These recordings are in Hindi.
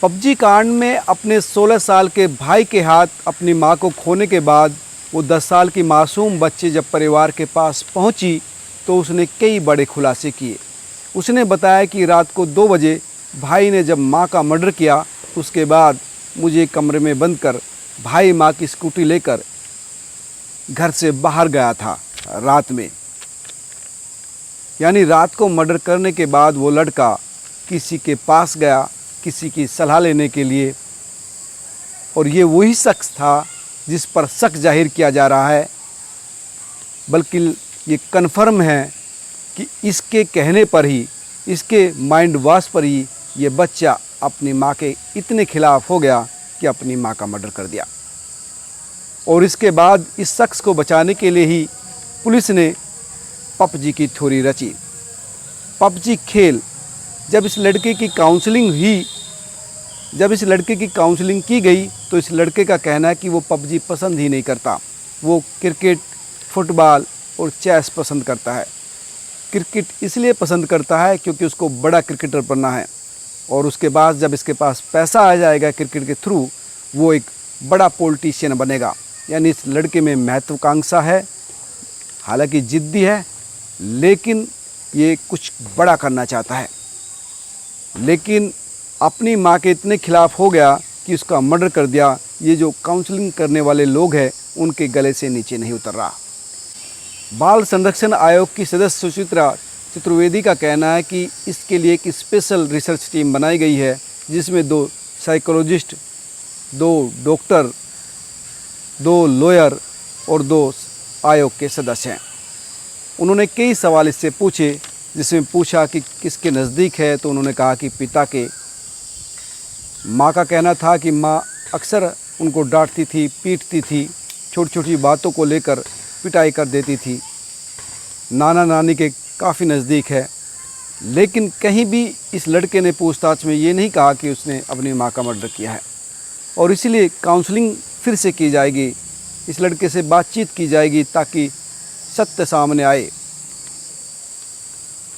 पबजी कांड में अपने 16 साल के भाई के हाथ अपनी मां को खोने के बाद वो 10 साल की मासूम बच्ची जब परिवार के पास पहुंची तो उसने कई बड़े खुलासे किए। उसने बताया कि रात को 2 बजे भाई ने जब मां का मर्डर किया, उसके बाद मुझे कमरे में बंद कर भाई मां की स्कूटी लेकर घर से बाहर गया था रात में। यानी रात को मर्डर करने के बाद वो लड़का किसी के पास गया किसी की सलाह लेने के लिए, और ये वही शख्स था जिस पर शक जाहिर किया जा रहा है। बल्कि ये कन्फर्म है कि इसके कहने पर ही, इसके माइंड वॉश पर ही ये बच्चा अपनी माँ के इतने खिलाफ हो गया कि अपनी माँ का मर्डर कर दिया। और इसके बाद इस शख्स को बचाने के लिए ही पुलिस ने पबजी की थ्योरी रची। पबजी खेल जब इस लड़के की काउंसलिंग हुई, जब इस लड़के की काउंसलिंग की गई तो इस लड़के का कहना है कि वो पबजी पसंद ही नहीं करता। वो क्रिकेट, फुटबॉल और चेस पसंद करता है। क्रिकेट इसलिए पसंद करता है क्योंकि उसको बड़ा क्रिकेटर बनना है, और उसके बाद जब इसके पास पैसा आ जाएगा क्रिकेट के थ्रू, वो एक बड़ा पॉलिटिशियन बनेगा। यानी इस लड़के में महत्वाकांक्षा है, हालांकि जिद्दी है, लेकिन ये कुछ बड़ा करना चाहता है। लेकिन अपनी माँ के इतने खिलाफ हो गया कि उसका मर्डर कर दिया। ये जो काउंसलिंग करने वाले लोग हैं उनके गले से नीचे नहीं उतर रहा। बाल संरक्षण आयोग की सदस्य सुचित्रा चतुर्वेदी का कहना है कि इसके लिए एक स्पेशल रिसर्च टीम बनाई गई है, जिसमें 2 साइकोलॉजिस्ट, 2 डॉक्टर, 2 लॉयर और 2 आयोग के सदस्य हैं। उन्होंने कई सवाल इससे पूछे, जिसमें पूछा कि किसके नज़दीक है, तो उन्होंने कहा कि पिता के। माँ का कहना था कि माँ अक्सर उनको डांटती थी, पीटती थी, छोटी छोटी बातों को लेकर पिटाई कर देती थी। नाना नानी के काफ़ी नज़दीक है, लेकिन कहीं भी इस लड़के ने पूछताछ में ये नहीं कहा कि उसने अपनी माँ का मर्डर किया है। और इसीलिए काउंसलिंग फिर से की जाएगी, इस लड़के से बातचीत की जाएगी ताकि सत्य सामने आए।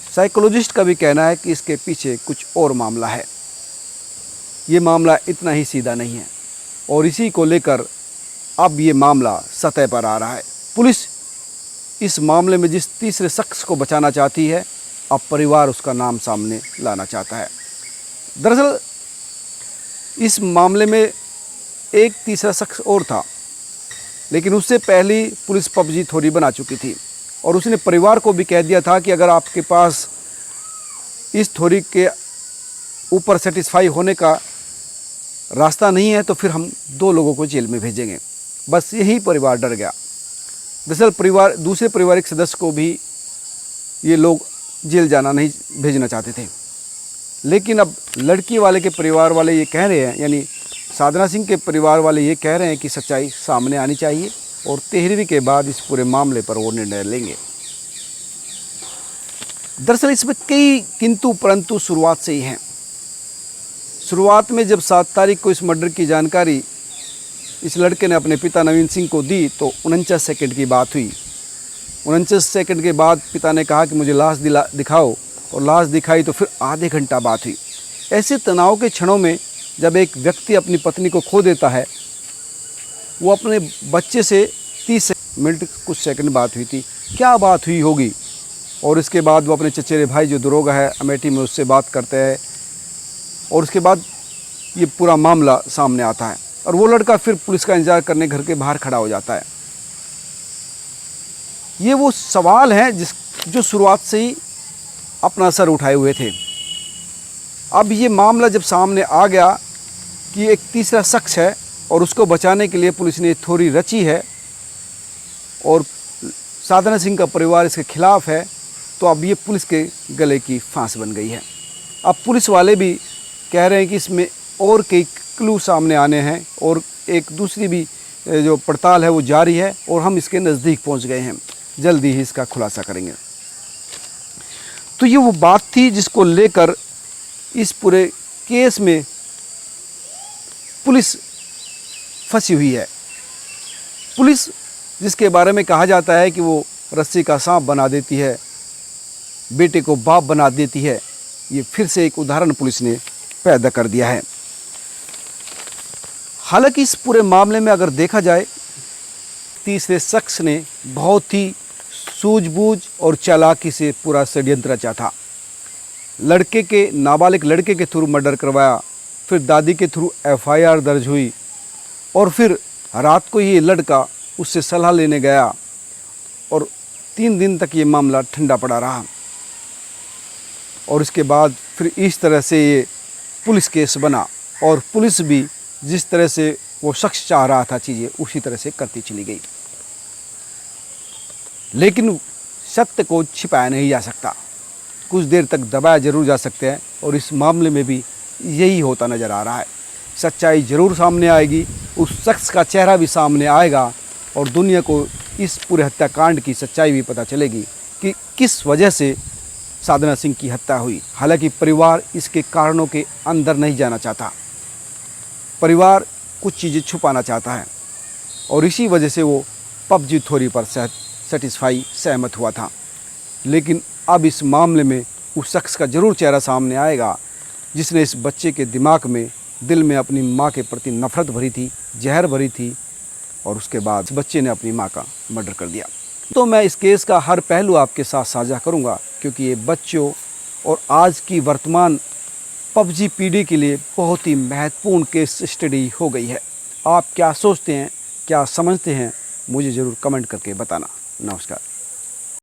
साइकोलॉजिस्ट का भी कहना है कि इसके पीछे कुछ और मामला है, ये मामला इतना ही सीधा नहीं है, और इसी को लेकर अब ये मामला सतह पर आ रहा है। पुलिस इस मामले में जिस तीसरे शख्स को बचाना चाहती है, अब परिवार उसका नाम सामने लाना चाहता है। दरअसल इस मामले में एक तीसरा शख्स और था, लेकिन उससे पहले पुलिस पबजी थ्योरी बना चुकी थी, और उसने परिवार को भी कह दिया था कि अगर आपके पास इस थ्योरी के ऊपर सेटिस्फाई होने का रास्ता नहीं है तो फिर हम 2 लोगों को जेल में भेजेंगे। बस यही परिवार डर गया। दरअसल दूसरे पारिवारिक सदस्य को भी ये लोग जेल जाना नहीं भेजना चाहते थे, लेकिन अब लड़की वाले के परिवार वाले ये कह रहे हैं, यानी साधना सिंह के परिवार वाले ये कह रहे हैं कि सच्चाई सामने आनी चाहिए, और 13वीं के बाद इस पूरे मामले पर वो निर्णय लेंगे। दरअसल इसमें कई किंतु परंतु शुरुआत से ही हैं। शुरुआत में जब 7 तारीख को इस मर्डर की जानकारी इस लड़के ने अपने पिता नवीन सिंह को दी तो 49 सेकंड की बात हुई। 49 सेकंड के बाद पिता ने कहा कि मुझे लाश दिखाओ, और लाश दिखाई तो फिर आधे घंटा बात हुई। ऐसे तनाव के क्षणों में जब एक व्यक्ति अपनी पत्नी को खो देता है, वो अपने बच्चे से 30 मिनट कुछ सेकंड बात हुई थी, क्या बात हुई होगी। और इसके बाद वो अपने चचेरे भाई जो दरोगा है अमेठी में, उससे बात करते हैं, और उसके बाद ये पूरा मामला सामने आता है, और वो लड़का फिर पुलिस का इंतजार करने घर के बाहर खड़ा हो जाता है। ये वो सवाल हैं जो शुरुआत से ही अपना असर उठाए हुए थे। अब ये मामला जब सामने आ गया कि एक तीसरा शख्स है और उसको बचाने के लिए पुलिस ने थ्योरी रची है, और साधना सिंह का परिवार इसके खिलाफ है, तो अब ये पुलिस के गले की फांस बन गई है। अब पुलिस वाले भी कह रहे हैं कि इसमें और कई क्लू सामने आने हैं, और एक दूसरी भी जो पड़ताल है वो जारी है, और हम इसके नज़दीक पहुंच गए हैं, जल्दी ही इसका खुलासा करेंगे। तो ये वो बात थी जिसको लेकर इस पूरे केस में पुलिस फंसी हुई है। पुलिस जिसके बारे में कहा जाता है कि वो रस्सी का सांप बना देती है, बेटे को बाप बना देती है, ये फिर से एक उदाहरण पुलिस ने पैदा कर दिया है। हालांकि इस पूरे मामले में अगर देखा जाए, तीसरे शख्स ने बहुत ही सूझबूझ और चालाकी से पूरा षड्यंत्र रचा था। नाबालिग लड़के के थ्रू मर्डर करवाया, फिर दादी के थ्रू FIR दर्ज हुई और फिर रात को ये लड़का उससे सलाह लेने गया और 3 दिन तक ये मामला ठंडा पड़ा रहा। और इसके बाद फिर इस तरह से ये पुलिस केस बना और पुलिस भी जिस तरह से वो शख्स चाह रहा था चीज़ें उसी तरह से करती चली गई। लेकिन सत्य को छिपाया नहीं जा सकता, कुछ देर तक दबाया जरूर जा सकते हैं और इस मामले में भी यही होता नज़र आ रहा है। सच्चाई ज़रूर सामने आएगी, उस शख्स का चेहरा भी सामने आएगा और दुनिया को इस पूरे हत्याकांड की सच्चाई भी पता चलेगी कि किस वजह से साधना सिंह की हत्या हुई। हालांकि परिवार इसके कारणों के अंदर नहीं जाना चाहता, परिवार कुछ चीज़ें छुपाना चाहता है और इसी वजह से वो PUBG थ्योरी पर सहमत हुआ था। लेकिन अब इस मामले में उस शख्स का ज़रूर चेहरा सामने आएगा जिसने इस बच्चे के दिमाग में, दिल में अपनी माँ के प्रति नफ़रत भरी थी, जहर भरी थी और उसके बाद इस बच्चे ने अपनी माँ का मर्डर कर दिया। तो मैं इस केस का हर पहलू आपके साथ साझा करूंगा क्योंकि ये बच्चों और आज की वर्तमान PUBG पीढ़ी के लिए बहुत ही महत्वपूर्ण केस स्टडी हो गई है। आप क्या सोचते हैं, क्या समझते हैं, मुझे ज़रूर कमेंट करके बताना। नमस्कार।